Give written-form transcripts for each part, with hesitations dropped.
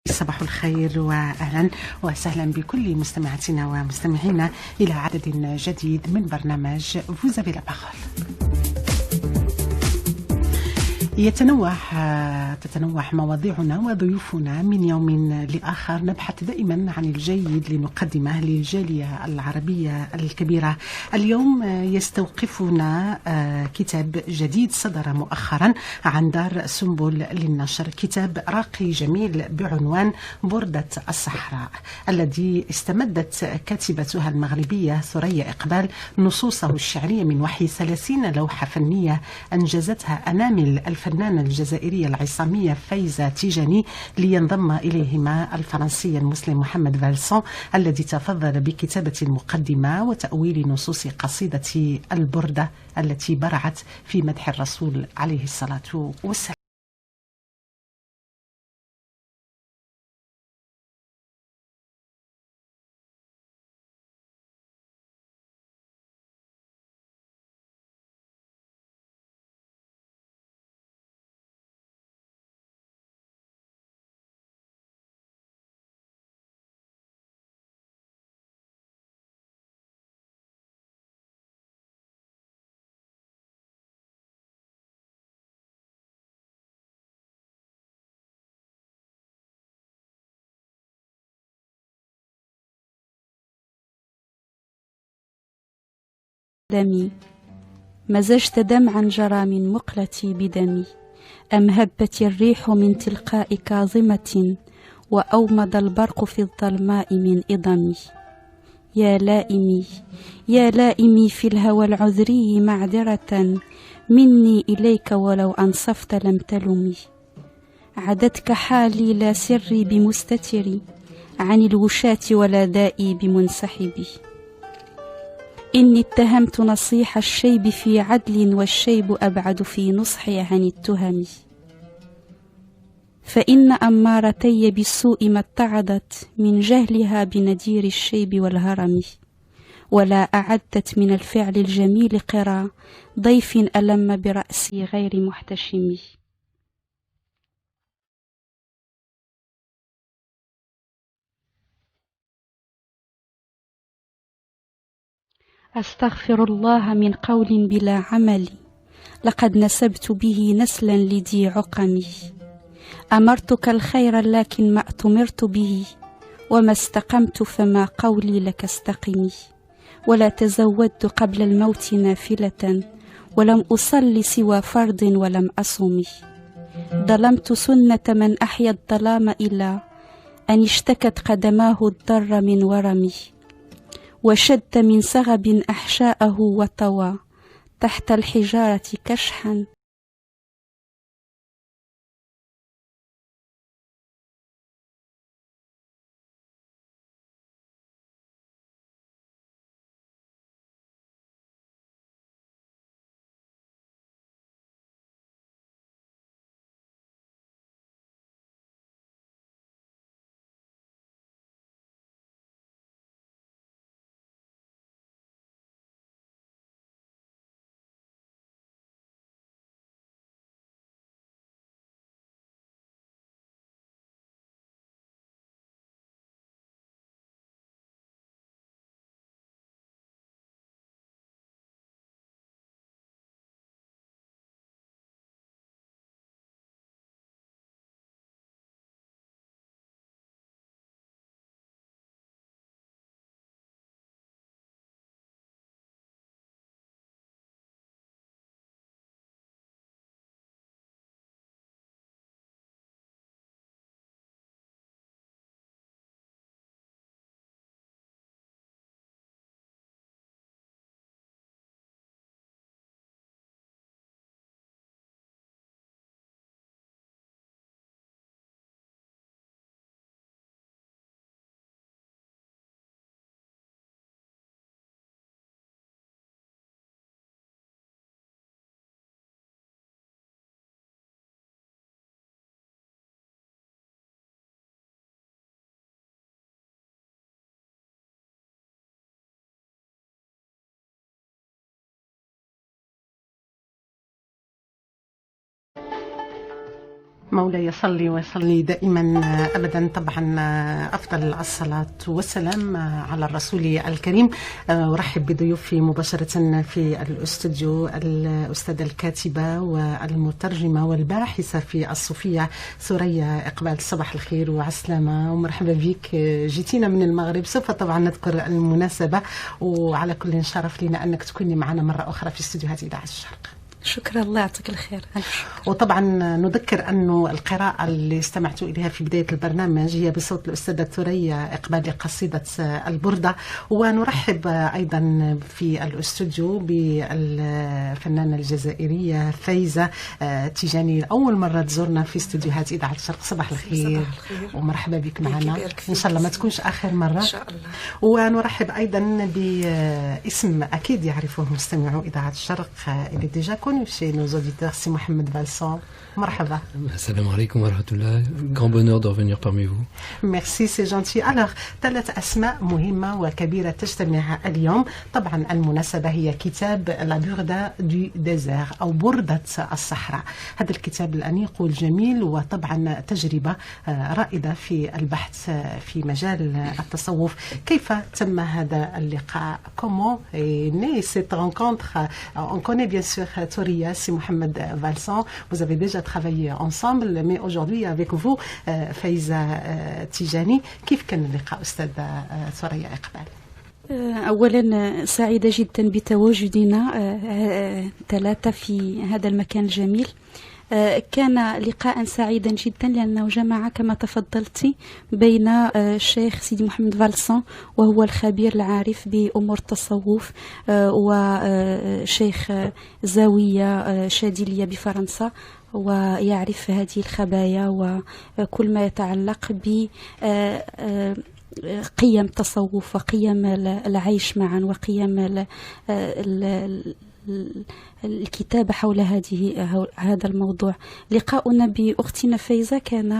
صباح الخير وأهلا وسهلا بكل مستمعاتنا ومستمعينا إلى عدد جديد من برنامج Vous avez la parole. تتنوع مواضيعنا وضيوفنا من يوم لآخر. نبحث دائما عن الجيد لنقدمه للجالية العربية الكبيرة. اليوم يستوقفنا كتاب جديد صدر مؤخرا عن دار سنبل للنشر، كتاب راقي جميل بعنوان بردة الصحراء، الذي استمدت كاتبتها المغربية ثريا إقبال نصوصه الشعرية من وحي 30 لوحة فنية أنجزتها أنامل الفنانة الجزائرية العصامية فايزة تيجاني، لينضم إليهما الفرنسي المسلم محمد فالسون، الذي تفضل بكتابة المقدمة وتأويل نصوص قصيدة البردة التي برعت في مدح الرسول عليه الصلاة والسلام. دمي مزجت دمعا جرى من مقلتي بدمي، أم هبت الريح من تلقاء كاظمة، وأومض البرق في الظلماء من إضمي. يا لائمي يا لائمي في الهوى العذري معذرة مني إليك، ولو أنصفت لم تلمي. عدتك حالي لا سري بمستتري، عن الوشاة ولا دائي بمنسحبي. إني اتهمت نصيح الشيب في عدل، والشيب أبعد في نصحي عن التهم. فإن أمارتي بالسوء ما اتعظت من جهلها بندير الشيب والهرم، ولا أعدت من الفعل الجميل قرى ضيف ألم برأسي غير محتشم. أستغفر الله من قول بلا عمل، لقد نسبت به نسلا لذي عقمي. أمرتك الخير لكن ما أتمرت به، وما استقمت فما قولي لك استقمي. ولا تزودت قبل الموت نافلة، ولم أصل سوى فرض ولم أصم. ظلمت سنة من أحيا الظلام إلى أن اشتكت قدماه الضر من ورمي، وشد من سغب أحشاءه وطوى تحت الحجارة كشحا. مولاي صلي وصلي دائما أبدا. طبعا أفضل الصلاة والسلام على الرسول الكريم. أرحب بضيوفي مباشرة في الاستوديو الأستاذة الكاتبة والمترجمة والباحثة في الصوفية ثريا إقبال. صباح الخير وعسلامة ومرحبا بك. جيتينا من المغرب، سوف طبعا نذكر المناسبة، وعلى كل شرف لنا أنك تكوني معنا مرة أخرى في استوديوهات إذاعة الشرق. شكرا، الله يعطيك الخير. وطبعا نذكر أنه القراءة اللي استمعتوا إليها في بداية البرنامج هي بصوت الأستاذة ثريا إقبال لقصيدة البردة. ونرحب أيضا في الاستوديو بالفنانة الجزائرية فايزة تيجاني، أول مرة تزورنا في استوديوهات إذاعة الشرق. صباح الخير ومرحبا بك معنا، إن شاء الله ما تكونش آخر مرة إن شاء الله. ونرحب أيضا باسم أكيد يعرفه مستمعو إذاعة الشرق اللي ديجا chez nos auditeurs, c'est Mohamed Valsan. مرحبا. السلام عليكم ورحمة الله. Grand bonheur de revenir parmi vous. Merci, c'est gentil. Alors, 3 أسماء مهمة وكبيرة تجتمع اليوم. طبعا المناسبة هي كتاب لا بوردة دو ديزير أو بردة الصحراء. هذا الكتاب الأنيق والجميل، وطبعا تجربة رائدة في البحث في مجال التصوف. كيف تم هذا اللقاء؟ Comment est née cette rencontre? On connaît bien sûr Thoraya, c'est Mohamed Valsan. Vous avez déjà travaillé ensemble, mais aujourd'hui avec vous فايزة تيجاني. كيف كان اللقاء أستاذة ثريا إقبال؟ أولا سعيدة جدا بتواجدنا 3 في هذا المكان الجميل. كان لقاء سعيدا جدا لأنه جمع كما تفضلت بين الشيخ سيدي محمد فالسان، وهو الخبير العارف بأمور التصوف، وشيخ زاوية شادلية بفرنسا، ويعرف هذه الخبايا وكل ما يتعلق بقيم التصوف وقيم العيش معا وقيم الكتابة حول هذا الموضوع. لقاؤنا بأختنا فايزة كان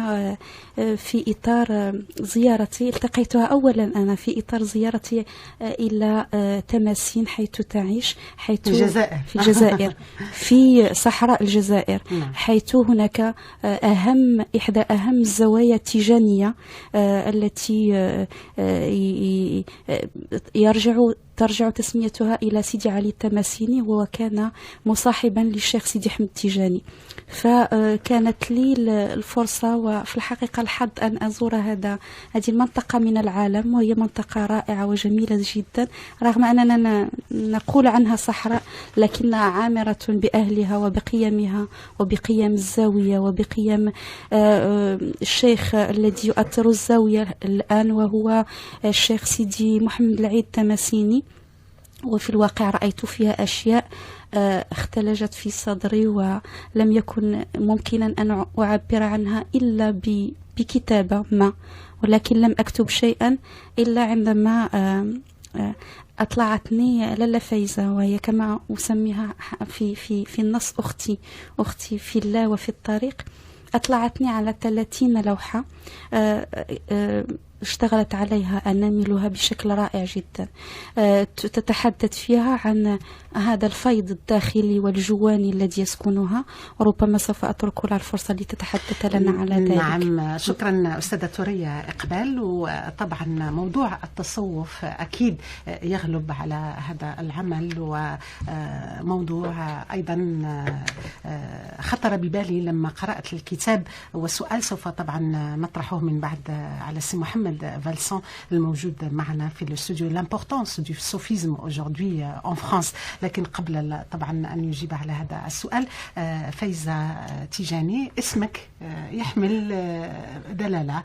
في إطار زيارتي، التقيتها أولا أنا في إطار زيارتي إلى تماسين حيث تعيش، حيث في الجزائر في صحراء الجزائر، حيث هناك إحدى أهم الزوايا التيجانية التي ترجع تسميتها إلى سيدي علي التماسيني، وكان مصاحبا للشيخ سيدي أحمد التيجاني. فكانت لي الفرصة وفي الحقيقة الحظ أن أزور هذه المنطقة من العالم، وهي منطقة رائعة وجميلة جدا، رغم أننا نقول عنها صحراء لكنها عامرة بأهلها وبقيمها وبقيم الزاوية وبقيم الشيخ الذي يؤثر الزاوية الآن، وهو الشيخ سيدي محمد العيد التماسيني. وفي الواقع رأيت فيها أشياء اختلجت في صدري، ولم يكن ممكنا أن أعبر عنها إلا بكتابة ما، ولكن لم أكتب شيئا إلا عندما أطلعتني لالا فايزة، وهي كما أسميها في النص أختي في الله وفي الطريق. أطلعتني على 30 لوحة اشتغلت عليها أناملها بشكل رائع جدا، تتحدث فيها عن هذا الفيض الداخلي والجواني الذي يسكنها، وربما سوف أترك لها الفرصة لتتحدث لنا على ذلك. نعم، شكرا أستاذة ثريا إقبال. وطبعا موضوع التصوف أكيد يغلب على هذا العمل، وموضوع أيضا خطر ببالي لما قرأت الكتاب، والسؤال سوف طبعا نطرحه من بعد على السي محمد Valsan الموجود معنا في الاستوديو. l'importance du sophisme aujourd'hui en France. لكن قبل طبعا أن يجيب على هذا السؤال، فايزة تيجاني اسمك يحمل دلالة.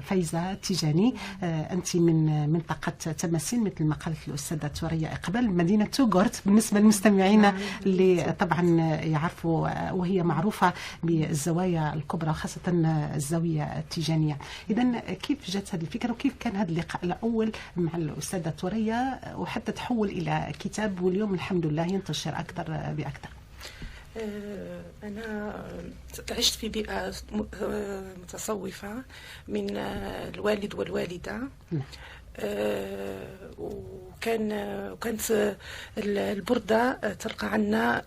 فايزة تيجاني، أنت من منطقة تماسين مثل ما قالت الأستاذة ثريا إقبال، مدينة توغورت بالنسبة للمستمعين اللي طبعا يعرفوا، وهي معروفة بالزوايا الكبرى خاصة الزاوية التيجانية. إذن كيف جت هذه الفكرة، وكيف كان هذا اللقاء الأول مع الأستاذة ثريا وحتى تحول إلى كتاب، واليوم الحمد لله ينتشر أكثر بأكثر؟ أنا عشت في بيئة متصوفة من الوالد والوالدة. وكانت البردة تلقى عنا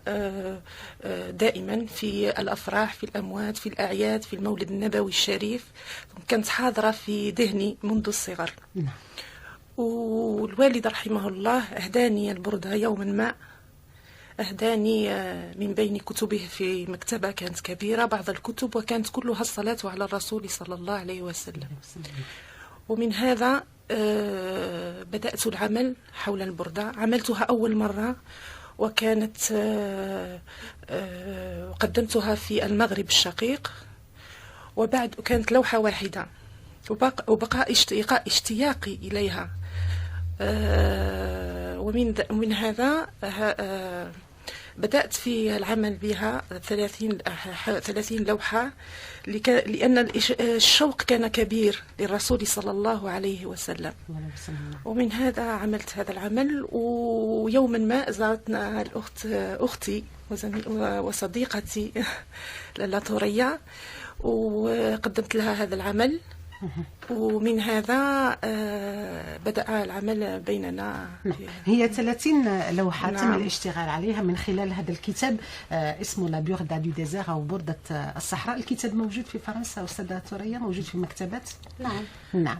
دائما في الأفراح، في الأموات، في الأعياد، في المولد النبوي الشريف. كانت حاضرة في ذهني منذ الصغر. والوالد رحمه الله أهداني البردة يوما ما، أهداني من بين كتبه في مكتبة كانت كبيرة بعض الكتب، وكانت كلها الصلاة على الرسول صلى الله عليه وسلم. ومن هذا بدأت العمل حول البردة. عملتها أول مرة وكانت قدمتها في المغرب الشقيق، وبعد كانت لوحة واحدة وبقى اشتياقي إليها. ومن هذا بدأت في العمل بها 30 لوحة، لأن الشوق كان كبير للرسول صلى الله عليه وسلم. ومن هذا عملت هذا العمل. ويوما ما زارتنا أختي وصديقتي لالا ثريا، وقدمت لها هذا العمل، ومن هذا بدأ العمل بيننا. هي 30 لوحة تم الاشتغال عليها من خلال هذا الكتاب اسمه لا بوردة دو ديزير أو بردة الصحراء. الكتاب موجود في فرنسا أستاذة ثريا، موجود في المكتبات؟ نعم.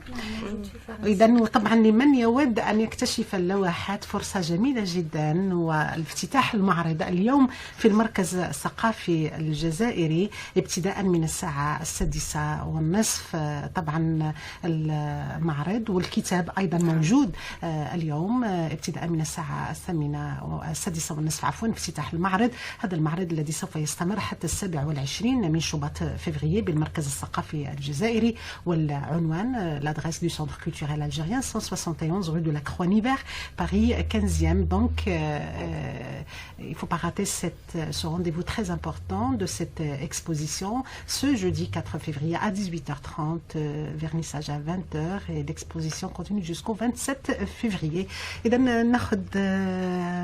إذا طبعا لمن يود أن يكتشف اللوحات فرصة جميلة جدا، والافتتاح المعرض اليوم في المركز الثقافي الجزائري ابتداء من الساعة 6:30. طبعا المعرض والكتاب أيضا موجود اليوم ابتداء من الساعة 6:30 عفوا افتتاح المعرض. هذا المعرض الذي سوف يستمر حتى 27 من شباط فبراير بالمركز الثقافي الجزائري، والعنوان l'adresse du Centre culturel algérien 171 rue de la Croix-Nivert, Paris 15e. Donc il ne faut pas rater ce rendez-vous très important de cette exposition ce jeudi 4 février à 18h30, vernissage à 20h et l'exposition continue jusqu'au 27 février. إذا ناخذ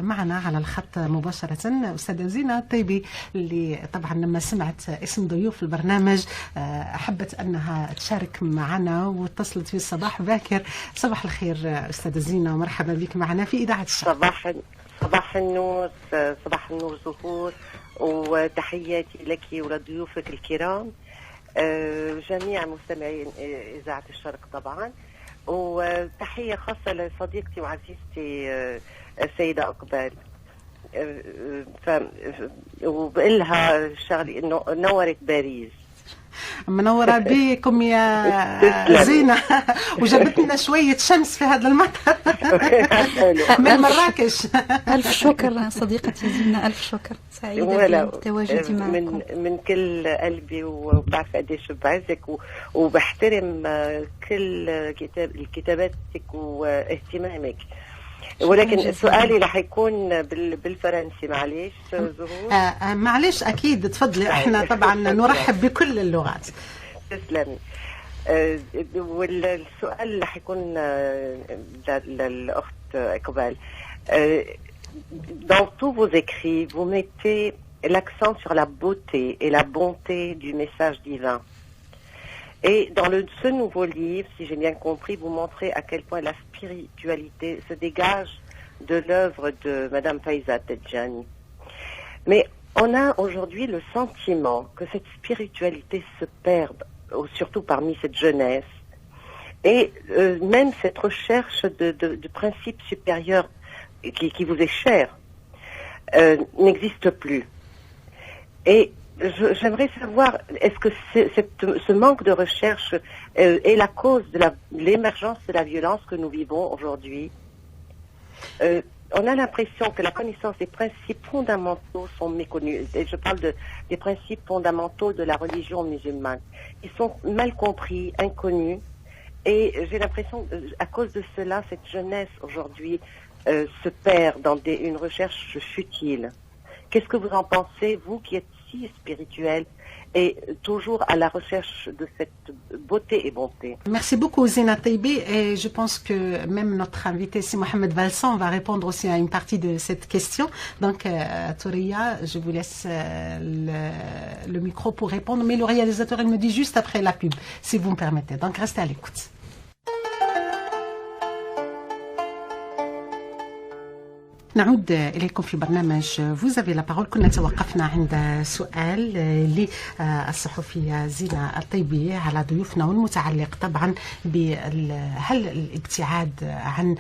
معنا على الخط مباشرة أستاذة زينة طيبي، اللي طبعا لما سمعت اسم ضيوف البرنامج حبت أنها تشارك معنا واتصلت في الصباح باكر. صباح الخير أستاذة زينة، ومرحبا بك معنا في إذاعة الشرق. صباح النور زهور، وتحياتي لك ولضيوفك الكرام، جميع مستمعين إذاعة الشرق طبعا، وتحية خاصة لصديقتي وعزيزتي السيدة أقبال، وبقلها شغلي إنه نورت باريس. منورة بكم يا زينة، وجابت لنا شوية شمس في هذا المطر من مراكش. ألف شكر صديقتي زينة، ألف شكر، سعيدة بتواجدي معكم من كل قلبي، وبعرف قديش بعزك وبحترم كل كتاباتك واهتمامك. ولكن سؤالي رح يكون بالفرنسي، معليش زهور. معليش أكيد، تفضلي، احنا طبعا نرحب بكل اللغات. تسلمي. والسؤال رح يكون للأخت إقبال. Dans tous vos écrits, vous mettez l'accent sur la beauté et la bonté du message divin. Et dans ce nouveau livre, si j'ai bien compris, vous montrez à quel point la spiritualité se dégage de l'œuvre de Madame Faiza Tedjani. Mais on a aujourd'hui le sentiment que cette spiritualité se perd, surtout parmi cette jeunesse. Et même cette recherche de principes supérieurs qui vous est cher n'existe plus. Et j'aimerais savoir, est-ce que ce manque de recherche est la cause de l'émergence de la violence que nous vivons aujourd'hui? On a l'impression que la connaissance des principes fondamentaux sont méconnus. Et je parle des principes fondamentaux de la religion musulmane. Ils sont mal compris, inconnus. Et j'ai l'impression, à cause de cela, cette jeunesse aujourd'hui se perd dans une recherche futile. Qu'est-ce que vous en pensez, vous qui êtes si spirituel et toujours à la recherche de cette beauté et bonté? Merci beaucoup Zina Taibi, et je pense que même notre invité, c'est Mohamed Valsan, va répondre aussi à une partie de cette question. Donc Thouria, je vous laisse le micro pour répondre, mais le réalisateur, il me dit juste après la pub, si vous me permettez. Donc restez à l'écoute. نعود إليكم في برنامج Vous avez la parole. كنا توقفنا عند سؤال للصحفية زينة الطيبي على ضيوفنا والمتعلق طبعا هل الابتعاد عن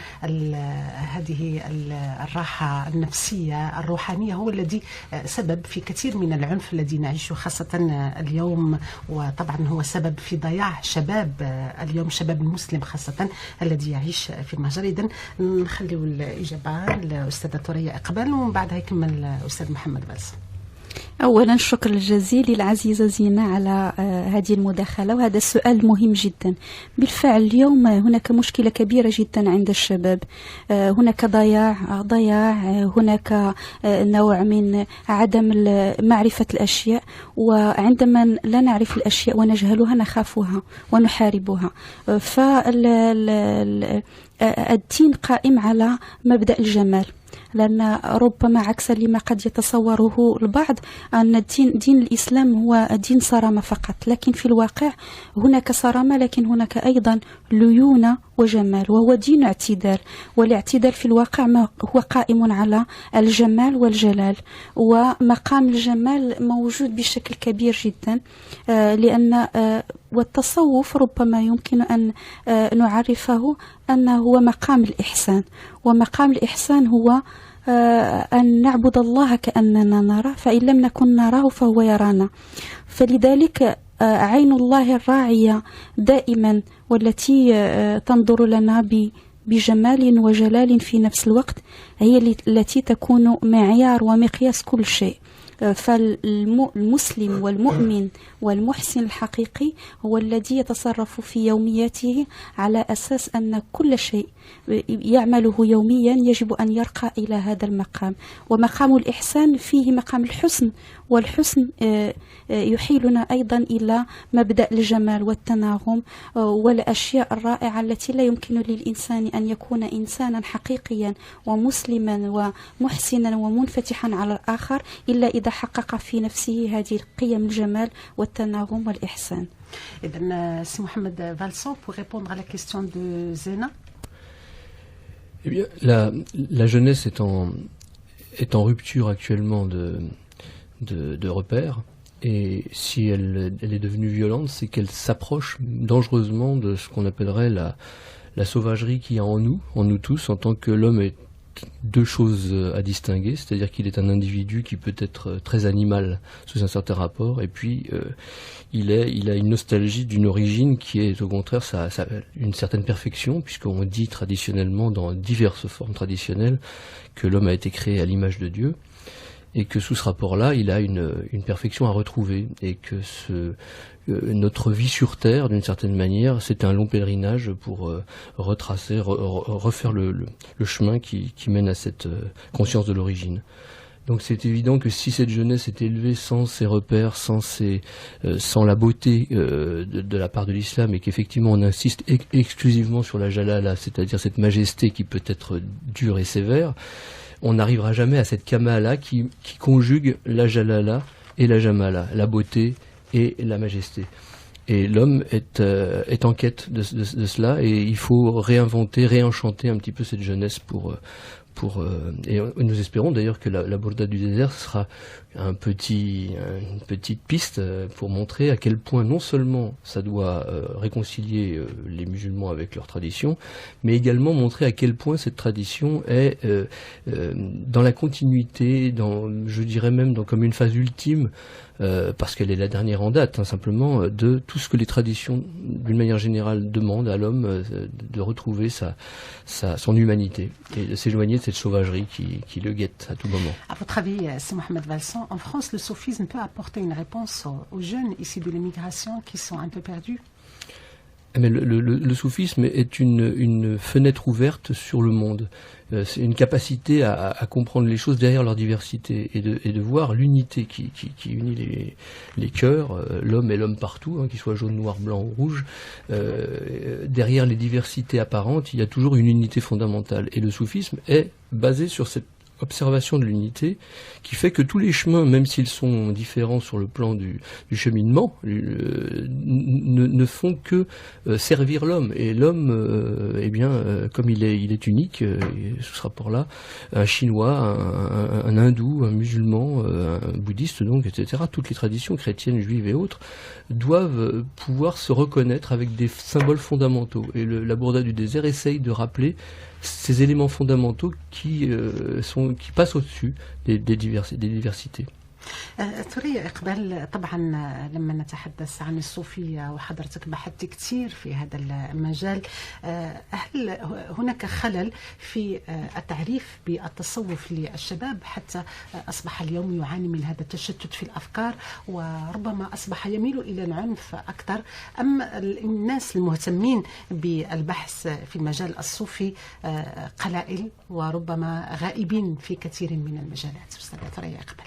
هذه الراحة النفسية الروحانية هو الذي سبب في كثير من العنف الذي نعيشه خاصة اليوم، وطبعا هو سبب في ضياع شباب اليوم، شباب المسلم خاصة الذي يعيش في المهجر. إذن نخليو الإجابة للأستاذة ثريا إقبال ومن بعدها يكمل الأستاذ محمد باسم. أولا الشكر الجزيل للعزيزة زينة على هذه المداخلة وهذا السؤال مهم جدا. بالفعل اليوم هناك مشكلة كبيرة جدا عند الشباب، هناك ضياع، هناك نوع من عدم معرفة الأشياء، وعندما لا نعرف الأشياء ونجهلها نخافها ونحاربها. فالدين قائم على مبدأ الجمال، لأن ربما عكس لما قد يتصوره البعض أن دين الإسلام هو دين صرامة فقط، لكن في الواقع هناك صرامة لكن هناك أيضا ليونة وجمال، وهو دين اعتدال، والاعتدال في الواقع هو قائم على الجمال والجلال، ومقام الجمال موجود بشكل كبير جدا، لأن والتصوف ربما يمكن أن نعرفه أنه هو مقام الإحسان، ومقام الإحسان هو أن نعبد الله كأننا نراه، فإن لم نكن نراه فهو يرانا. فلذلك عين الله الراعية دائما والتي تنظر لنا بجمال وجلال في نفس الوقت هي التي تكون معيار ومقياس كل شيء. فالمسلم والمؤمن والمحسن الحقيقي هو الذي يتصرف في يومياته على أساس أن كل شيء يعمله يوميا يجب أن يرقى إلى هذا المقام. ومقام الإحسان فيه مقام الحسن، والحسن يحيلنا أيضا إلى مبدأ الجمال والتناغم والأشياء الرائعة التي لا يمكن للإنسان أن يكون إنسانا حقيقيا ومسلما ومحسنا ومنفتحا على الآخر إلا إذا حقق في نفسه هذه القيم الجمال والتناغم والإحسان. إذن سي محمد فالسون pour répondre à la question de Zena. Eh bien, la jeunesse est en rupture actuellement de repères, et si elle est devenue violente, c'est qu'elle s'approche dangereusement de ce qu'on appellerait la sauvagerie qu'il y a en nous tous, en tant que l'homme est deux choses à distinguer, c'est-à-dire qu'il est un individu qui peut être très animal sous un certain rapport, et puis il a une nostalgie d'une origine qui est au contraire une certaine perfection, puisqu'on dit traditionnellement dans diverses formes traditionnelles que l'homme a été créé à l'image de Dieu, et que sous ce rapport-là, il a une perfection à retrouver, et que notre vie sur Terre, d'une certaine manière, c'est un long pèlerinage pour retracer, refaire le chemin qui mène à cette conscience de l'origine. Donc c'est évident que si cette jeunesse est élevée sans ses repères, sans la beauté de la part de l'islam, et qu'effectivement on insiste exclusivement sur la jalala, c'est-à-dire cette majesté qui peut être dure et sévère, on n'arrivera jamais à cette kamala qui conjugue la jalala et la jamala, la beauté et la majesté. Et l'homme est en quête de cela, et il faut réinventer, réenchanter un petit peu cette jeunesse et nous espérons d'ailleurs que la Burda du désert sera une petite piste pour montrer à quel point non seulement ça doit réconcilier les musulmans avec leur tradition, mais également montrer à quel point cette tradition est dans la continuité, je dirais même comme une phase ultime, parce qu'elle est la dernière en date, simplement, de tout ce que les traditions, d'une manière générale, demandent à l'homme, de retrouver son humanité et de s'éloigner de cette sauvagerie qui le guette à tout moment. À votre avis, c'est Mohamed Valson, en France, le soufisme peut apporter une réponse aux jeunes issus de l'immigration qui sont un peu perdus? Mais le soufisme est une fenêtre ouverte sur le monde. C'est une capacité à comprendre les choses derrière leur diversité, et de voir l'unité qui unit les cœurs, l'homme et l'homme partout, qu'il soit jaune, noir, blanc ou rouge. Derrière les diversités apparentes, il y a toujours une unité fondamentale. Et le soufisme est basé sur cette observation de l'unité qui fait que tous les chemins, même s'ils sont différents sur le plan du cheminement, ne font que servir l'homme. Et l'homme, eh bien, comme il est unique, sous ce rapport-là, un Chinois, un hindou, un musulman, un bouddhiste, donc, etc., toutes les traditions chrétiennes, juives et autres, doivent pouvoir se reconnaître avec des symboles fondamentaux. Et la Bourda du désert essaye de rappeler ces éléments fondamentaux qui passent au-dessus des diversités. ثريا إقبال، طبعا لما نتحدث عن الصوفية وحضرتك بحثت كثير في هذا المجال، هل هناك خلل في التعريف بالتصوف للشباب حتى أصبح اليوم يعاني من هذا التشتت في الأفكار وربما أصبح يميل إلى العنف أكثر، أم الناس المهتمين بالبحث في المجال الصوفي قلائل وربما غائبين في كثير من المجالات؟ أستاذة ثريا إقبال.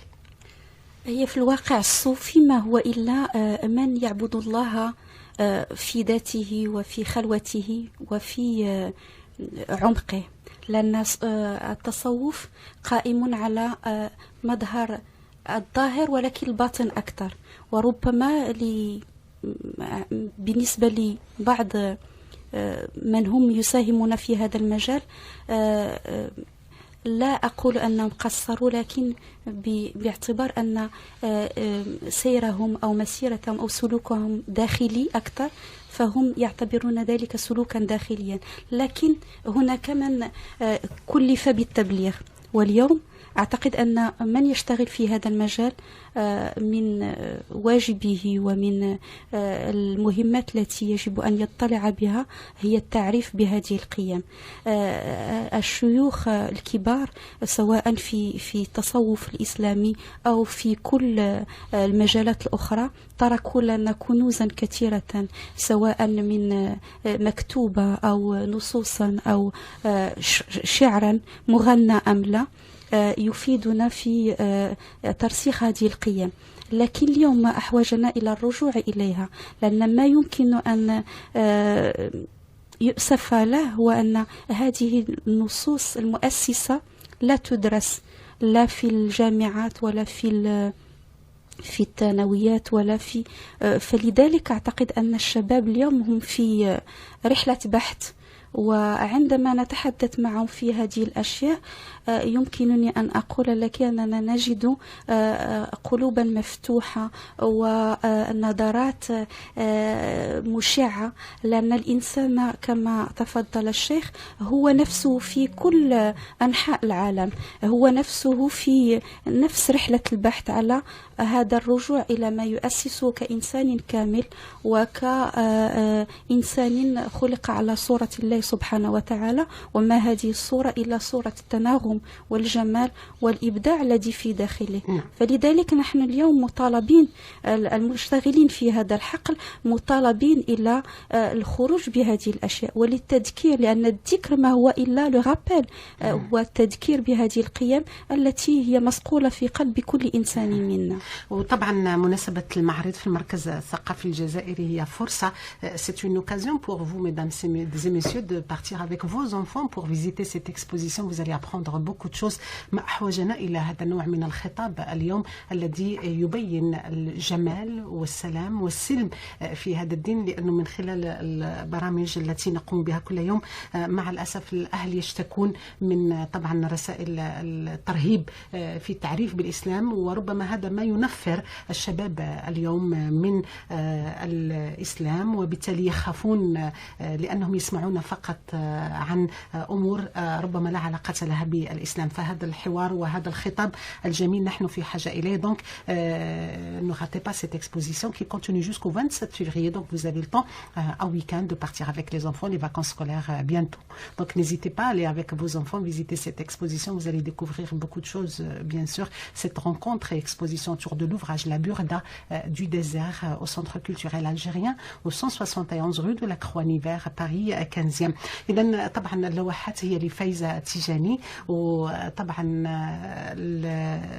هي في الواقع الصوفي ما هو إلا من يعبد الله في ذاته وفي خلوته وفي عمقه، لأن التصوف قائم على مظهر الظاهر ولكن الباطن أكثر. وربما بالنسبة لبعض من هم يساهمون في هذا المجال لا أقول أنهم قصروا، لكن باعتبار أن سيرهم أو مسيرتهم أو سلوكهم داخلي أكثر، فهم يعتبرون ذلك سلوكا داخليا. لكن هناك من كلف بالتبليغ، واليوم أعتقد أن من يشتغل في هذا المجال من واجبه ومن المهمات التي يجب أن يطلع بها هي التعريف بهذه القيم. الشيوخ الكبار سواء في التصوف الإسلامي أو في كل المجالات الأخرى تركوا لنا كنوزا كثيرة، سواء من مكتوبة أو نصوصا أو شعرا مغنى أم لا، يفيدنا في ترسيخ هذه القيم. لكن اليوم ما أحوجنا إلى الرجوع إليها، لأن ما يمكن أن يؤسف له هو أن هذه النصوص المؤسسة لا تدرس لا في الجامعات ولا في الثانويات ولا فلذلك أعتقد أن الشباب اليوم هم في رحلة بحث، وعندما نتحدث معهم في هذه الأشياء يمكنني أن أقول لك أننا نجد قلوبا مفتوحة ونظرات مشعة، لأن الإنسان كما تفضل الشيخ هو نفسه في كل أنحاء العالم، هو نفسه في نفس رحلة البحث على هذا الرجوع إلى ما يؤسسه كإنسان كامل وكإنسان خلق على صورة الله سبحانه وتعالى، وما هذه الصورة إلا صورة التناغم والجمال والإبداع الذي في داخله. فلذلك نحن اليوم مطالبين، المشتغلين في هذا الحقل مطالبين إلى الخروج بهذه الأشياء وللتذكير، لأن الذكر ما هو إلا لو رابيل، والتذكير بهذه القيم التي هي مسقولة في قلب كل إنسان منا. وطبعا مناسبة المعرض في المركز الثقافي الجزائري هي فرصة، c'est une occasion pour vous, mesdames et messieurs, de partir avec vos enfants pour visiter cette exposition. Vous allez apprendre beaucoup de choses. ما أحوجنا إلى هذا النوع من الخطاب اليوم الذي يبين الجمال والسلام والسلم في هذا الدين، لأنه من خلال البرامج التي نقوم بها كل يوم مع الأسف الأهل يشتكون من طبعا رسائل الترهيب في التعريف بالإسلام، وربما هذا ما ينفر الشباب اليوم من الإسلام، وبالتالي يخافون لأنهم يسمعون فقط عن أمور ربما لا علاقة لها بالإسلام. فهذا الحوار وهذا الخطاب الجميل نحن في حاجة إليه. Donc ne ratez pas cette exposition qui continue jusqu'au 27 février. Donc vous avez le temps un week-end de partir avec les enfants, les vacances scolaires bientôt. Donc n'hésitez pas à aller avec vos enfants visiter cette exposition. Vous allez découvrir beaucoup de choses, bien sûr. Cette rencontre et exposition autour de l'ouvrage La Burda du désert au Centre culturel algérien au 171 rue de la Croix-Niver à Paris 15e. إذن طبعا اللوحات هي لفايزة تيجاني، وطبعا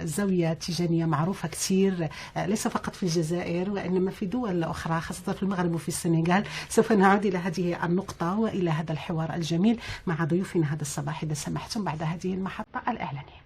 الزاوية التيجانية معروفة كثير ليس فقط في الجزائر وإنما في دول أخرى خاصة في المغرب وفي السنغال. سوف نعود إلى هذه النقطة وإلى هذا الحوار الجميل مع ضيوفنا هذا الصباح إذا سمحتم بعد هذه المحطة الإعلانية.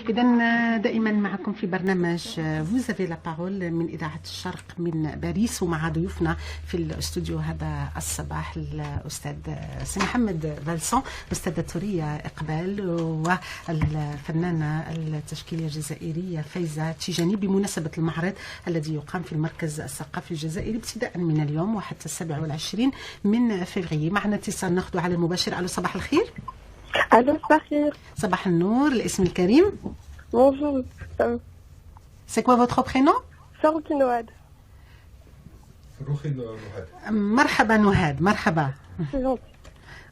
إذا دائما معكم في برنامج Vous avez la parole من إذاعة الشرق من باريس، ومع ضيوفنا في الاستوديو هذا الصباح الأستاذ سي محمد فالسون، أستاذة تورية إقبال، والفنانة التشكيلية الجزائرية فايزة تيجاني، بمناسبة المعرض الذي يقام في المركز الثقافي الجزائري ابتداء من اليوم وحتى 27 من فبراير. معنا اتصال ناخذ على المباشر. ألو صباح الخير. الو صباح الخير. صباح النور. الاسم الكريم. Bonjour. C'est quoi votre prénom? Farouki Nohad. مرحبا نهاد. مرحبا. C'est gentil.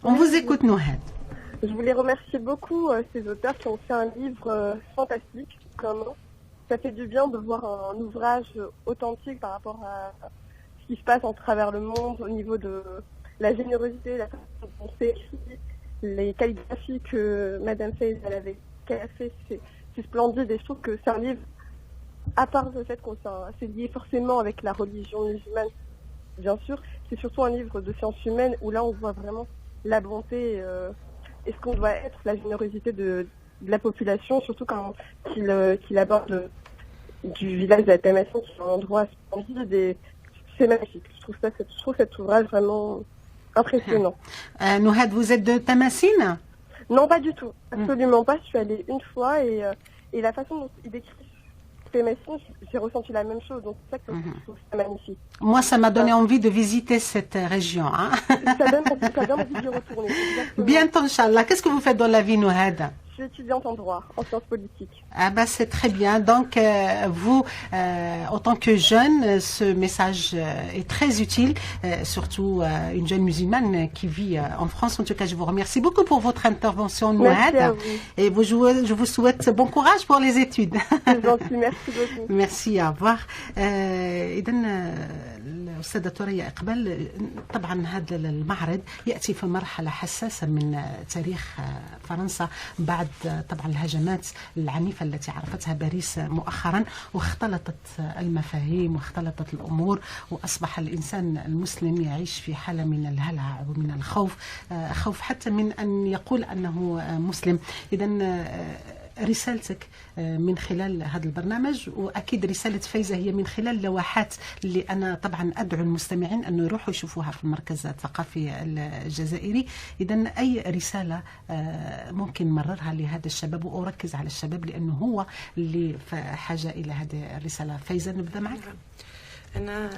On vous écoute Nohad. Je voulais remercier beaucoup ces auteurs qui ont fait un livre fantastique. Vraiment. Ça fait du bien de voir un ouvrage authentique par rapport à ce qui se passe en travers le monde, au niveau de la générosité, la façon dont c'est écrit, les calligraphies que Madame Faiz qu'elle a fait, c'est splendide, et je trouve que c'est un livre, à part le fait qu'on c'est lié forcément avec la religion musulmane, bien sûr, c'est surtout un livre de sciences humaines où là on voit vraiment la bonté et ce qu'on doit être, la générosité de la population, surtout quand qu'il aborde du village de la Tamassine, qui est un endroit splendide, et c'est magnifique. Je trouve cet ouvrage vraiment impressionnant. Nohad, vous êtes de Tamassine? Non, pas du tout. Absolument pas. Je suis allée une fois et la façon dont il décrit Tamassine, j'ai ressenti la même chose. Donc c'est ça que je trouve ça magnifique. Moi, ça m'a donné envie de visiter cette région. Hein. Ça donne envie d'y retourner. Exactement. Bientôt, Inch'Allah. Qu'est-ce que vous faites dans la vie, Nohad? Je suis étudiante en droit, en sciences politiques. Ah bah c'est très bien. Donc vous, en tant que jeune, ce message est très utile, surtout une jeune musulmane qui vit en France. En tout cas, je vous remercie beaucoup pour votre intervention, Nohad. Merci à vous. Et je vous souhaite bon courage pour les études. C'est gentil, merci beaucoup. Merci, au revoir. إذا الأستاذة تورية إقبال، طبعا هذا المعرض يأتي في مرحلة حساسة من تاريخ فرنسا بعد طبعا الهجمات العنيفة التي عرفتها باريس مؤخرا، واختلطت المفاهيم واختلطت الأمور، وأصبح الإنسان المسلم يعيش في حالة من الهلع ومن الخوف، خوف حتى من أن يقول أنه مسلم. إذا رسالتك من خلال هذا البرنامج، واكيد رساله فايزه هي من خلال لوحات اللي انا طبعا ادعو المستمعين انه يروحوا يشوفوها في المركز الثقافي الجزائري. اذا اي رساله ممكن نمررها لهذا الشباب، واركز على الشباب لانه هو اللي في حاجه الى هذه الرساله. فايزه نبدا معك. انا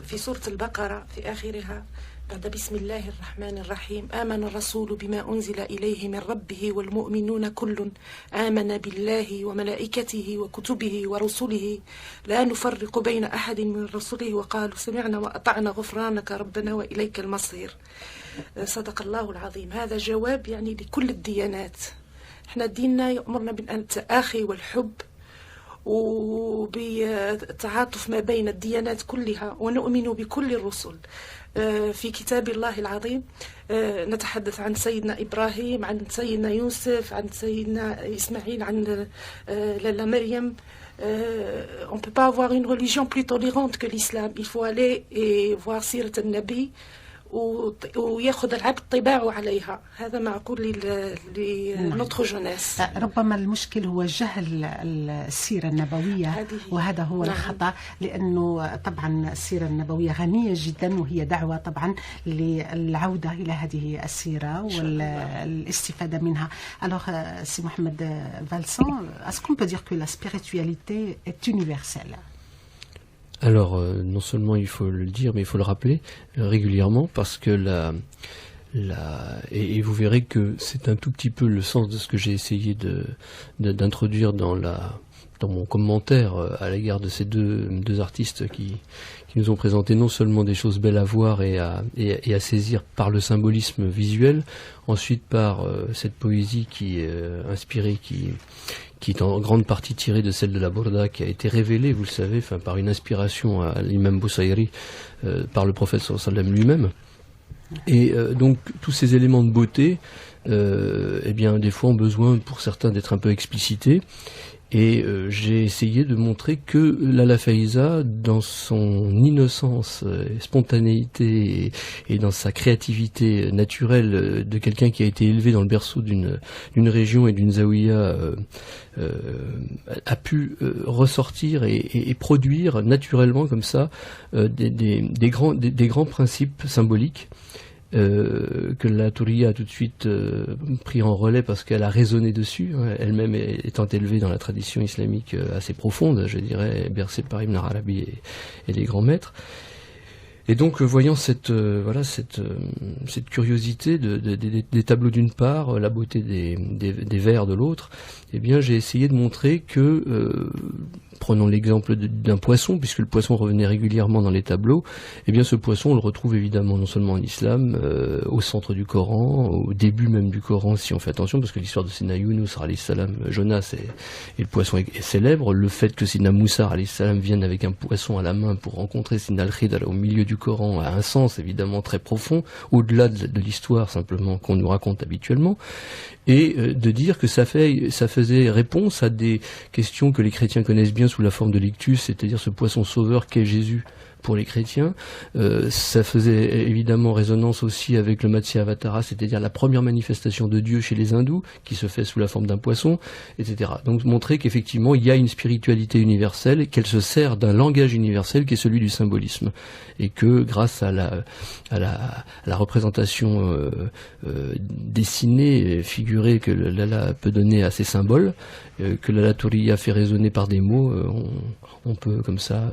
في سوره البقره في اخرها بعد بسم الله الرحمن الرحيم: آمن الرسول بما أنزل إليه من ربه والمؤمنون كل آمن بالله وملائكته وكتبه ورسله لا نفرق بين أحد من رسله وقالوا سمعنا وأطعنا غفرانك ربنا وإليك المصير. صدق الله العظيم. هذا جواب يعني لكل الديانات. احنا ديننا يأمرنا بالتآخي والحب وبالتعاطف ما بين الديانات كلها، ونؤمن بكل الرسل. في كتاب الله العظيم نتحدث عن سيدنا إبراهيم، عن سيدنا يوسف، عن سيدنا إسماعيل، عن لالا مريم. On ne peut pas avoir une religion plus tolérante que l'islam. Il faut aller et voir سيرة النبي وياخذ العبد طباعه عليها. هذا ما أقول لنوتر جونيس. ربما المشكل هو جهل السيرة النبوية، وهذا هو الخطأ، لأنه طبعا السيرة النبوية غنية جدا، وهي دعوة طبعا للعودة إلى هذه السيرة والاستفادة منها. Alors, si Mohamed Valsan, est-ce qu'on peut dire que la spiritualité est universelle? Alors, non seulement il faut le dire, mais il faut le rappeler régulièrement, parce que et vous verrez que c'est un tout petit peu le sens de ce que j'ai essayé d'introduire dans mon commentaire à l'égard de ces deux artistes qui nous ont présenté non seulement des choses belles à voir et à saisir par le symbolisme visuel, ensuite par cette poésie qui est inspirée, qui est en grande partie tirée de celle de la Burda, qui a été révélée, vous le savez, par une inspiration à l'imam Boussaïri par le prophète sallallahu alayhi wa sallam lui-même. Et donc tous ces éléments de beauté, eh bien des fois ont besoin pour certains d'être un peu explicités. Et j'ai essayé de montrer que Lala Faiza, dans son innocence, spontanéité et dans sa créativité naturelle de quelqu'un qui a été élevé dans le berceau d'une région et d'une zaouïa, a pu ressortir et produire naturellement comme ça des grands principes symboliques. Que la Touriya a tout de suite pris en relais parce qu'elle a raisonné dessus, hein, elle-même étant élevée dans la tradition islamique assez profonde, je dirais, bercée par Ibn Arabi et les grands maîtres. Et donc, voyant cette curiosité des tableaux d'une part, la beauté des vers de l'autre, eh bien, j'ai essayé de montrer que prenons l'exemple d'un poisson, puisque le poisson revenait régulièrement dans les tableaux, eh bien ce poisson on le retrouve évidemment non seulement en islam, au centre du Coran, au début même du Coran si on fait attention, parce que l'histoire de Sina Yunus alayhi salam, Jonas et le poisson est célèbre, le fait que Sina Moussa alayhi salam vienne avec un poisson à la main pour rencontrer Sina al-Khidr au milieu du Coran a un sens évidemment très profond, au-delà de l'histoire simplement qu'on nous raconte habituellement, et de dire que ça faisait réponse à des questions que les chrétiens connaissent bien sous la forme de l'ictus, c'est-à-dire ce poisson sauveur qu'est Jésus pour les chrétiens. Ça faisait évidemment résonance aussi avec le Matsya Avatara, c'est-à-dire la première manifestation de Dieu chez les hindous, qui se fait sous la forme d'un poisson, etc. Donc montrer qu'effectivement il y a une spiritualité universelle, qu'elle se sert d'un langage universel qui est celui du symbolisme, et que grâce à la représentation dessinée, figurée que l'Allah peut donner à ces symboles, que l'Allah Touriya fait résonner par des mots, on peut comme ça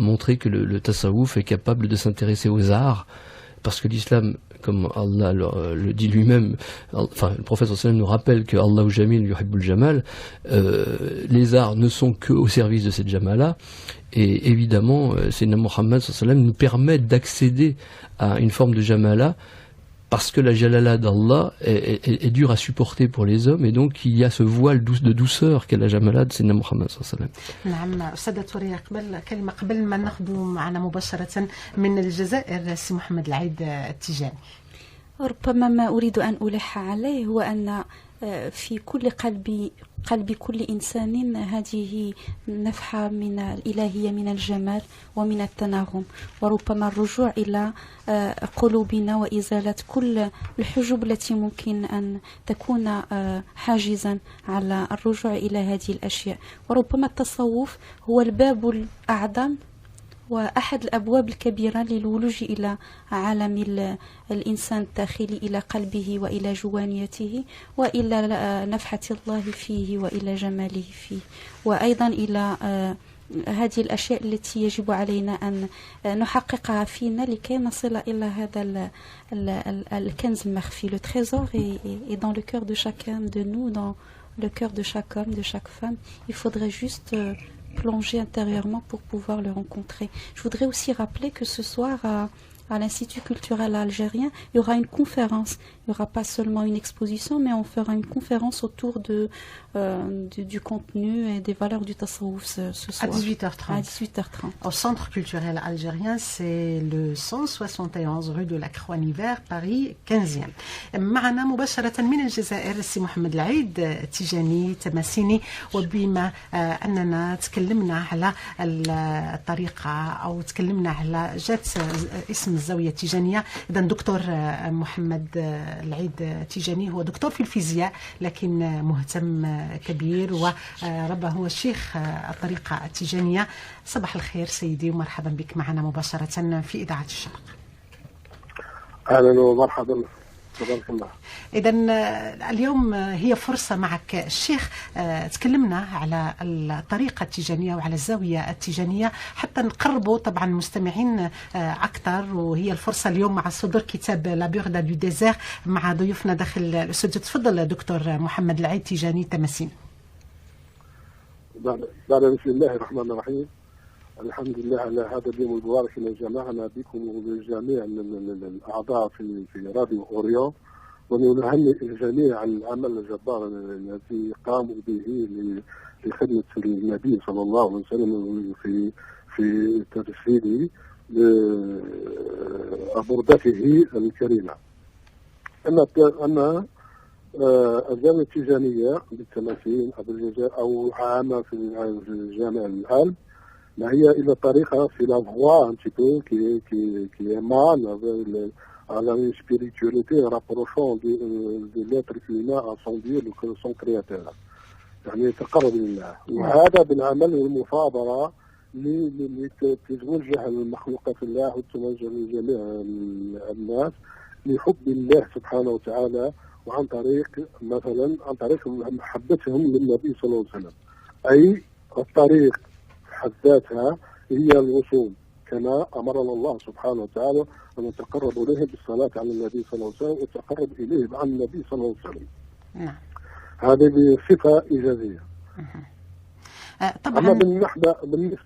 montrer que le tasawwuf est capable de s'intéresser aux arts, parce que l'islam, comme Allah le dit lui-même, enfin le prophète sallallahu alayhi wa sallam nous rappelle que Allahu Jamil yuhibbul Jamal, les arts ne sont qu'au service de cette Jamala, et évidemment Sayyidina Muhammad sallallahu alayhi wa sallam nous permet d'accéder à une forme de Jamala, parce que la jalala d'Allah est dure à supporter pour les hommes, et donc il y a ce voile de douceur qu'est la jamala de Sayyidina Muhammad sallallahu alayhi wa sallam. نعم أستاذة توريا، قبل ما ناخذ معنا مباشرة من الجزائر سي محمد العيد التيجاني. ربما ما أريد أن ألح عليه هو أن في كل قلب كل إنسان هذه نفحة من الإلهية، من الجمال ومن التناغم، وربما الرجوع إلى قلوبنا وإزالة كل الحجب التي ممكن أن تكون حاجزا على الرجوع إلى هذه الأشياء. وربما التصوف هو الباب الأعظم وأحد الأبواب الكبيرة للولوج إلى عالم الإنسان الداخلي، إلى قلبه وإلى جوانيته وإلى نفحة الله فيه وإلى جماله فيه، وأيضا إلى هذه الأشياء التي يجب علينا أن نحققها فينا لكي نصل إلى هذا الكنز المخفي. Le trésor est dans le cœur de chacun de nous, dans le cœur de chaque homme, de chaque femme. Il faudrait juste plonger intérieurement pour pouvoir le rencontrer. Je voudrais aussi rappeler que ce soir à l'Institut culturel algérien, il y aura une conférence. Il n'y aura pas seulement une exposition, mais on fera une conférence autour du contenu et des valeurs du tasawwuf ce soir. À 18h30. À 18h30. Au Centre culturel algérien, c'est le 171 rue de la Croix-Hiver, Paris 15e. معنا مباشرة من الجزائر السي محمد العيد تيجاني تماسيني، وبما أننا تكلمنا على الطريقة أو تكلمنا على جات اسم الزاوية التيجانية، إذا دكتور محمد العيد تيجاني هو دكتور في الفيزياء لكن مهتم كبير، وربما هو شيخ الطريقة التيجانية. صباح الخير سيدي ومرحبا بك معنا مباشرة في إذاعة الشرق. أهلا ومرحبا. تبارك الله. إذا اليوم هي فرصة معك الشيخ، تكلمنا على الطريقة التيجانية وعلى الزاوية التيجانية حتى نقربوا طبعا المستمعين أكثر، وهي الفرصة اليوم مع صدور كتاب لا بيغدا دو ديزير مع ضيوفنا داخل الاستوديو. تفضل دكتور محمد العيد تيجاني تماسين. بسم الله الرحمن الرحيم. الحمد لله على هذا اليوم المبارك الذي جمعنا بكم وبجميع الأعضاء في راديو أوريون، ونهنئ الجميع على العمل الجبار الذي قاموا به لخدمة النبي صلى الله عليه وسلم في ترسيل بردته الكريمة. أما الزاوية التيجانية بالتماثيل أو بالجزائر أو عامة في الجامع العالم ما هي إلا طريقة في la voie un petit peu qui émane à la spiritualité rapprochant de l'être humain à son Dieu, son créateur. يعني تقرب لله. وهذا بالعمل والمثابرة اللي تتوجه المخلوقات الله وتوجه لجميع الناس لحب الله سبحانه وتعالى، وعن طريق مثلا عن طريق محبتهم للنبي صلى الله عليه وسلم. أي الطريق حد ذاتها هي الوصول كما أمرنا الله سبحانه وتعالى أن نتقرب إليه بالصلاة على النبي صلى الله عليه وسلم والتقرب إليه مع النبي صلى الله عليه وسلم. نعم. هذه بصفة إيجابية. طبعا. أما بالنسبة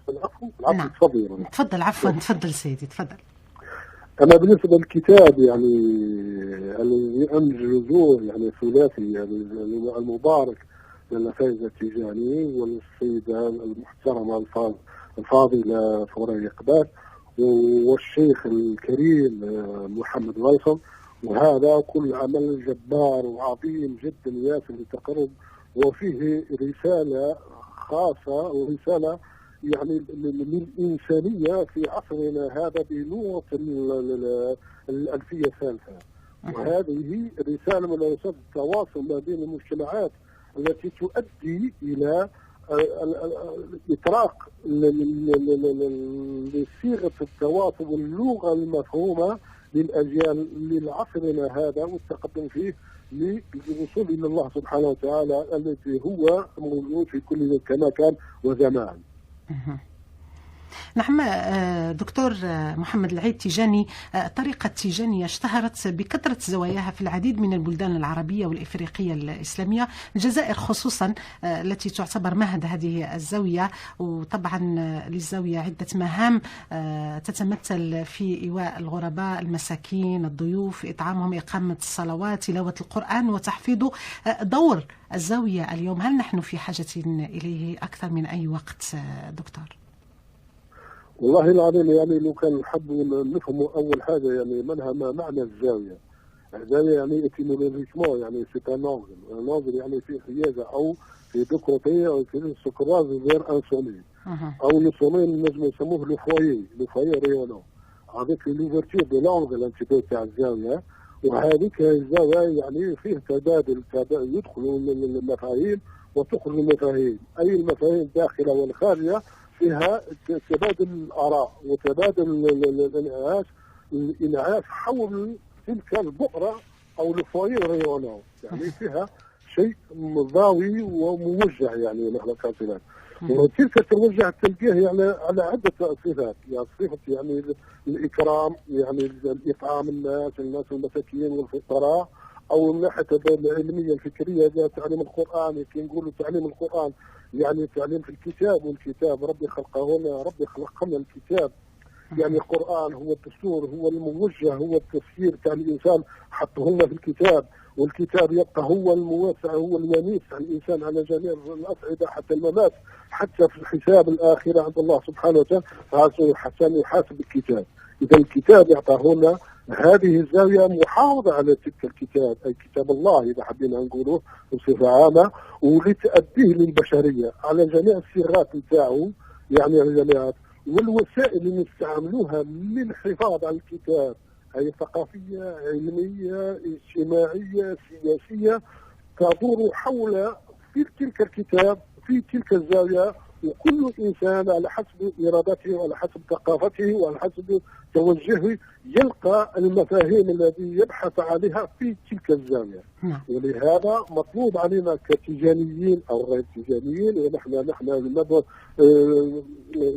للعفو نعم. تفضل عفوا تفضل سيدي تفضل. أما بالنسبة للكتاب يعني الذي أنجزوه يعني ثلاثي يعني المبارك للفايزة التيجاني والسيدة المحترمة الفاضلة ثريا قباس والشيخ الكريم محمد غيصن، وهذا كل عمل جبار وعظيم جدا ياسر للتقرب، وفيه رسالة خاصة ورسالة يعني للإنسانية في عصرنا هذا بنوع الألفية الثالثة. وهذه رسالة من رسائل التواصل ما بين المجتمعات التي تؤدي إلى إطراق لصيغة التواصل واللغة المفهومة للأجيال للعصرنا هذا والتقدم فيه للوصول إلى الله سبحانه وتعالى الذي هو موجود في كل مكان وزمان. نعم دكتور محمد العيد تيجاني، طريقة تيجانية اشتهرت بكثرة زواياها في العديد من البلدان العربية والإفريقية الإسلامية، الجزائر خصوصا التي تعتبر مهد هذه الزاوية. وطبعا للزاوية عدة مهام تتمثل في إيواء الغرباء المساكين الضيوف، إطعامهم، إقامة الصلوات، تلاوة القرآن وتحفيظه. دور الزاوية اليوم هل نحن في حاجة إليه أكثر من أي وقت دكتور؟ والله العظيم يعني لو كان نحب نفهموا اول حاجه يعني منها ما معنى الزاويه. الزاويه يعني اتيمولوجيكمون يعني سي ان انغل يعني في حيازه او في دوكروتي او في سكراز غير ان سومي او لو سومي نجم نسموه لو فوي ريونو افيك لوفرتور دو لونغل ان تي تاع الزاويه. وهذيك الزاويه يعني فيه تبادل يدخلوا المفاهيم وتخرج المفاهيم، اي المفاهيم الداخله والخارجه فيها تبادل الآراء وتبادل الإنعاش حول تلك البؤرة أو الفوير ريونال، يعني فيها شيء ضاوي وموجه يعني نحن كافلات. وتلك التوجه تلقيه يعني على عدة صفات، يعني صفة يعني الإكرام، يعني الإطعام الناس المساكين والفقراء، او من ناحيه العلميه الفكريه تعليم القران. كي نقولوا تعليم القران يعني تعليم في الكتاب، والكتاب ربي خلقه لنا، ربي خلق لنا الكتاب، يعني القران هو الدستور، هو الموجه، هو التفسير تاع الانسان حطه لنا في الكتاب، والكتاب يبقى هو الموسع، هو اليميس على الانسان على جميع الاصعده حتى الممات، حتى في الحساب الاخره عند الله سبحانه وتعالى حتى يحاسب الكتاب. اذا الكتاب يعطاه لنا هذه الزاوية محافظة على تلك الكتاب، أي كتاب الله إذا حبينا نقوله بصفة عامة، ولتأديه للبشرية على جميع الصيغات نتاعو، يعني على جميع والوسائل اللي نستعملوها للحفاظ على الكتاب، أي ثقافية، علمية، اجتماعية، سياسية، تدور حول في تلك الكتاب في تلك الزاوية. وكل إنسان على حسب إرادته وعلى حسب ثقافته وعلى حسب توجهه يلقى المفاهيم التي يبحث عليها في تلك الزاوية. ولهذا مطلوب علينا كتيجانيين أو غير تيجانيين، ونحن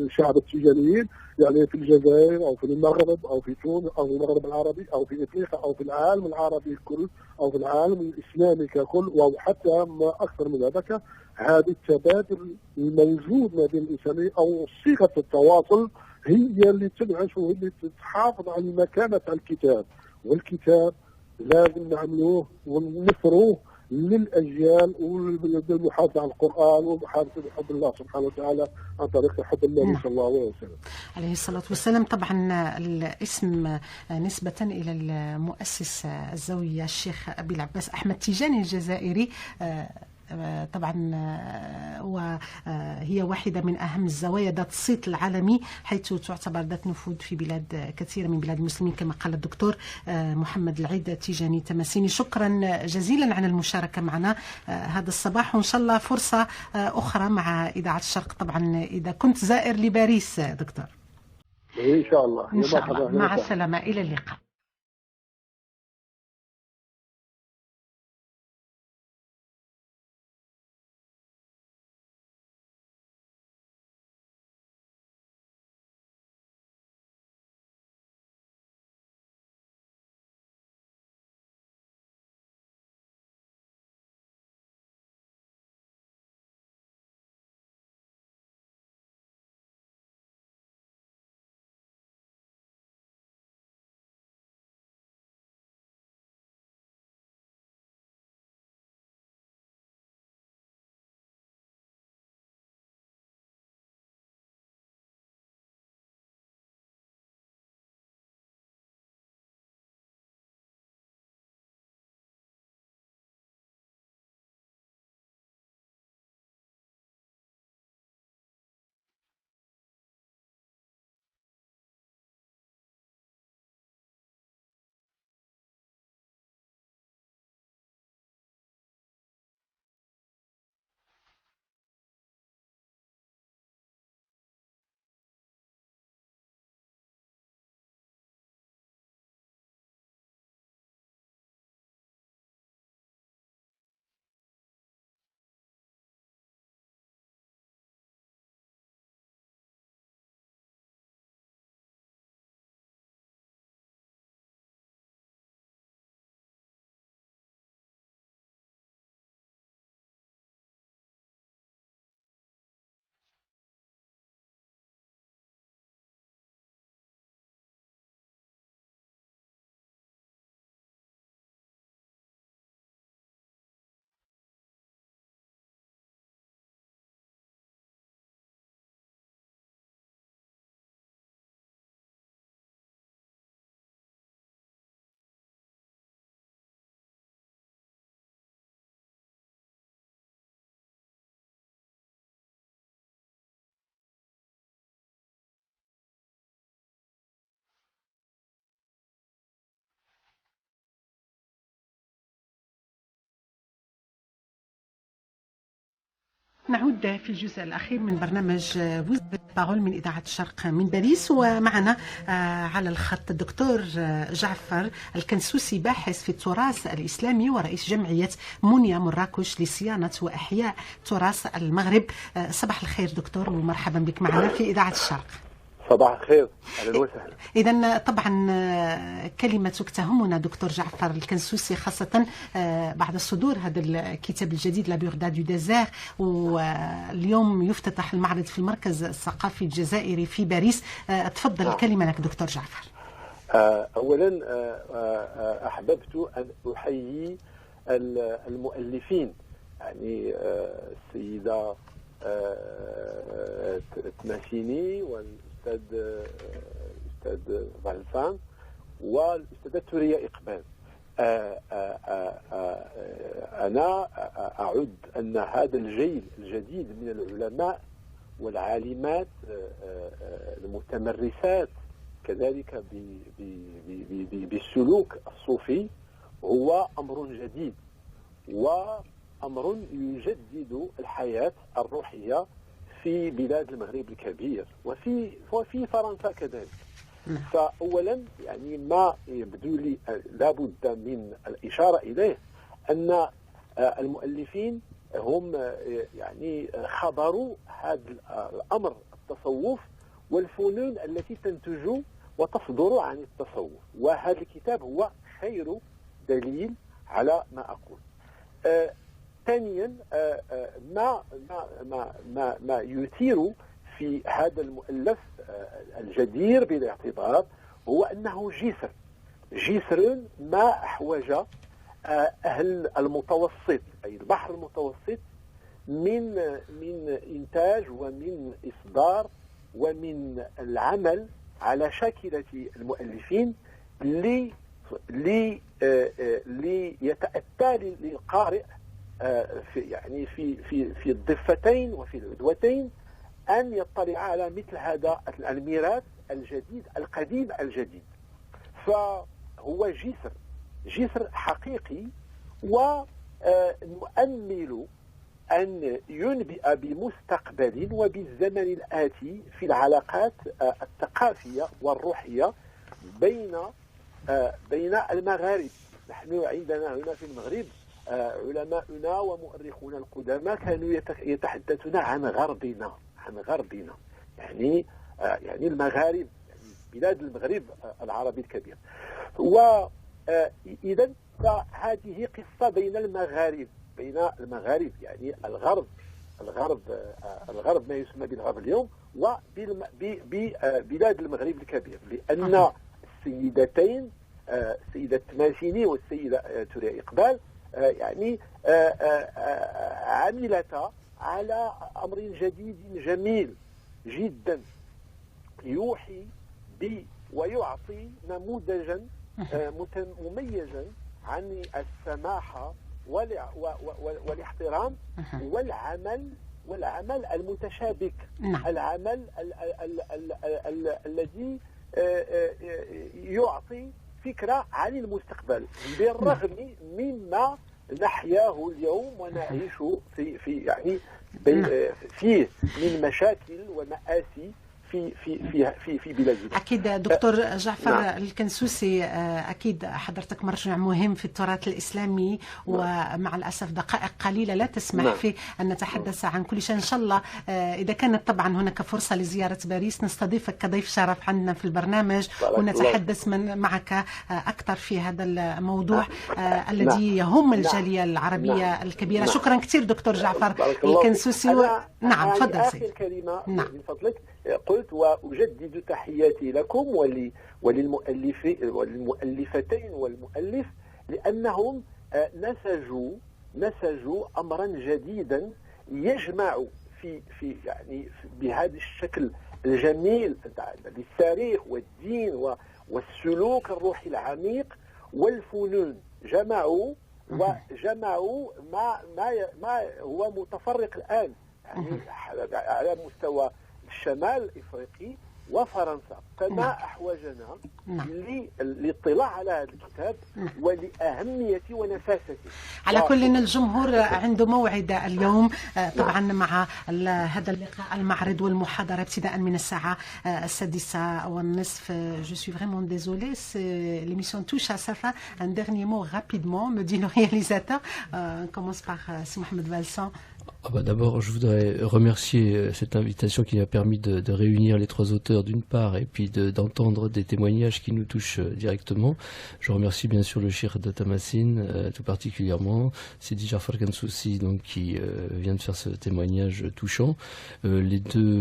شعب التيجانيين يعني في الجزائر أو في المغرب أو في تونس أو في المغرب العربي أو في إفريقيا أو في العالم العربي الكل أو في العالم الإسلامي ككل، وحتى ما أكثر من ذلك. هذه التبادل الموجود ما بين الإنسانية أو صيغة التواصل هي اللي تنعش وهي اللي تحافظ على مكانة الكتاب. والكتاب لازم نعملوه ونثروه للاجيال والمحادثه عن القران والمحادثه بحب الله سبحانه وتعالى عن طريق حب النبي صلى الله عليه وسلم عليه الصلاة والسلام. طبعا الاسم نسبة إلى المؤسس الزاوية الشيخ أبي العباس أحمد تيجاني الجزائري. طبعا وهي واحدة من أهم الزوايا ذات الصيت العالمي، حيث تعتبر ذات نفوذ في بلاد كثيرة من بلاد المسلمين كما قال الدكتور محمد العيد تيجاني تماسيني. شكرا جزيلا على المشاركة معنا هذا الصباح، وإن شاء الله فرصة أخرى مع إذاعة الشرق طبعا إذا كنت زائر لباريس دكتور. إن شاء الله. إن شاء الله. مع السلامة، إلى اللقاء. نعود في الجزء الأخير من برنامج بارول من إذاعة الشرق من باريس، ومعنا على الخط الدكتور جعفر الكنسوسي، باحث في التراث الإسلامي ورئيس جمعية منيا مراكش لصيانة وإحياء تراث المغرب. صباح الخير دكتور، ومرحبا بك معنا في إذاعة الشرق. صباح الخير، اهلا وسهلا. إذا طبعا كلمتك تهمنا دكتور جعفر الكنسوسي، خاصة بعد صدور هذا الكتاب الجديد لا بوغدا دو ديزير، واليوم يفتتح المعرض في المركز الثقافي الجزائري في باريس. تفضل الكلمة لك دكتور جعفر. أولا أحببت أن أحيي المؤلفين، يعني السيدة تماسيني والأستاذ غلفان والأستاذة توريا إقبال. أنا أعد أن هذا الجيل الجديد من العلماء والعالمات المتمرسات كذلك بالسلوك الصوفي هو أمر جديد، وأمر يجدد الحياة الروحية في بلاد المغرب الكبير وفي فرنسا كذلك. فأولا يعني ما يبدو لي لابد من الإشارة إليه أن المؤلفين هم يعني خبروا هذا الأمر، التصوف والفنون التي تنتج وتصدر عن التصوف، وهذا الكتاب هو خير دليل على ما أقول. ثانيا ما يثير في هذا المؤلف الجدير بالاعتبار هو أنه جسر ما أحوج أهل المتوسط أي البحر المتوسط من إنتاج ومن إصدار ومن العمل على شاكلة المؤلفين ليتأتى للقارئ في الضفتين وفي العدوتين أن يطلع على مثل هذا الميراث الجديد القديم الجديد. فهو جسر حقيقي، ونؤمل أن ينبئ بمستقبل وبالزمن الآتي في العلاقات الثقافية والروحية بين المغارب. نحن عندنا هنا في المغرب علماؤنا ومؤرخون القدامى كانوا يتحدثون عن غربنا، يعني المغارب، يعني بلاد المغرب العربي الكبير. وإذا فهذه قصة بين المغارب، يعني الغرب ما يسمى بالغرب اليوم، وبلاد المغرب الكبير، لأن السيدتين السيدة تماسيني والسيدة توري إقبال يعني عملتا على أمر جديد جميل جدا يوحي ويعطي نموذجا مميزا عن السماحة والاحترام والعمل المتشابك، العمل الذي يعطي فكرة عن المستقبل بالرغم مما نحياه اليوم ونعيش فيه من مشاكل ومآسي في بلادنا. أكيد دكتور جعفر الكنسوسي، أكيد حضرتك مرجع مهم في التراث الإسلامي، ومع الأسف دقائق قليلة لا تسمح في أن نتحدث عن كل شيء. إن شاء الله إذا كانت طبعا هناك فرصة لزيارة باريس نستضيفك كضيف شرف عندنا في البرنامج ونتحدث معك أكثر في هذا الموضوع الذي يهم الجالية العربية الكبيرة. شكرا كثير دكتور جعفر الكنسوسي. نعم تفضل. آخر كلمة من فضلك. قلت وأجدد تحياتي لكم وللمؤلفتين والمؤلف، لأنهم نسجوا أمرا جديدا يجمع في يعني بهذا الشكل الجميل للتاريخ والدين والسلوك الروحي العميق والفنون. جمعوا ما هو متفرق الآن، يعني على مستوى الشمال الإفريقي وفرنسا، فما أحوجنا للاطلاع على هذا الكتاب ولأهميته ونفاسته. على كل إن الجمهور عنده موعد اليوم طبعا مع هذا اللقاء المعرض والمحاضرة ابتداء من الساعة 6:30. Je suis vraiment désolée, l'émission touche à sa fin. Un dernier mot rapidement, me dit le réalisateur. On commence par Si Mohamed Valsan. D'abord, je voudrais remercier cette invitation qui a permis de réunir les trois auteurs d'une part et puis d'entendre des témoignages qui nous touchent directement. Je remercie bien sûr le Cheikh de Tamassine tout particulièrement, Sidi Jafar Kansoussi donc qui vient de faire ce témoignage touchant, les deux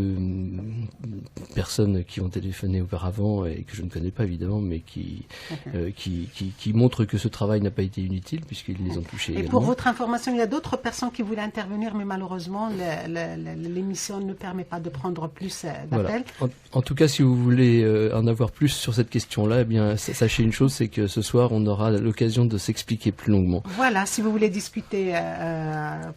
personnes qui ont téléphoné auparavant et que je ne connais pas évidemment mais qui montrent que ce travail n'a pas été inutile puisqu'ils les ont touchés également. Et pour votre information, il y a d'autres personnes qui voulaient intervenir, mais malheureusement l'émission ne permet pas de prendre plus d'appels. Voilà. En tout cas, si vous voulez en avoir plus sur cette question-là, eh bien sachez une chose, c'est que ce soir on aura l'occasion de s'expliquer plus longuement. Voilà, si vous voulez discuter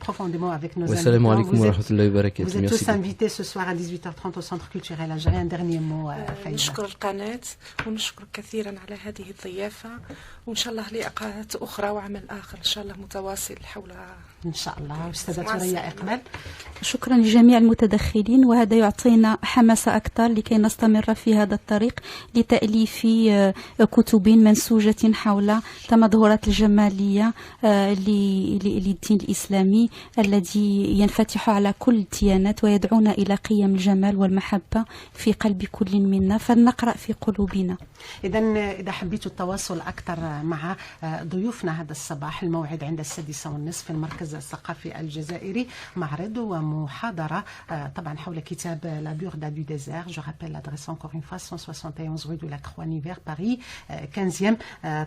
profondément avec nos invités, vous êtes tous invités ce soir à 18h30 au Centre culturel algérien. Un dernier mot, Faïda. نشكر القناة ونشكر كثيرا على هذه الضيافة، وإن شاء الله لقاءات أخرى وعمل آخر إن شاء الله متواصل حول إن شاء الله. أستاذة ثريا إقبال. شكرا لجميع المتدخلين، وهذا يعطينا حماسة أكثر لكي نستمر في هذا الطريق لتأليف كتب منسوجة حول تمظهرات الجمالية للدين الإسلامي الذي ينفتح على كل الديانات ويدعونا إلى قيم الجمال والمحبة في قلب كل منا، فلنقرأ في قلوبنا. إذا حبيتوا التواصل أكثر مع ضيوفنا هذا الصباح، الموعد عند 6:30 في المركز المركز الثقافي الجزائري، معرض ومحاضرة طبعا حول كتاب La Burda du désert. Je rappelle l'adresse encore une fois 171 rue de la Croix-Nivert Paris 15e.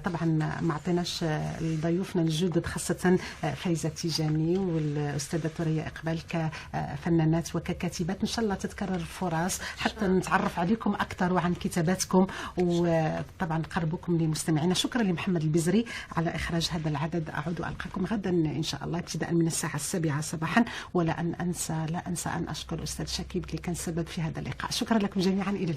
طبعا ما عطيناش لضيوفنا الجدد خاصة فايزة تيجاني والأستاذة ثريا إقبال كفنانات وككاتبات. إن شاء الله تتكرر الفرص حتى نتعرف عليكم أكثر وعن كتاباتكم وطبعا قربكم لمستمعينا. شكرا لمحمد البزري على إخراج هذا العدد. أعود وألقاكم غدا إن شاء الله ابتداء من الساعة 7 صباحا. لا أنسى أن أشكر الأستاذ شكيب اللي كان سبب في هذا اللقاء. شكرا لكم جميعا. إلى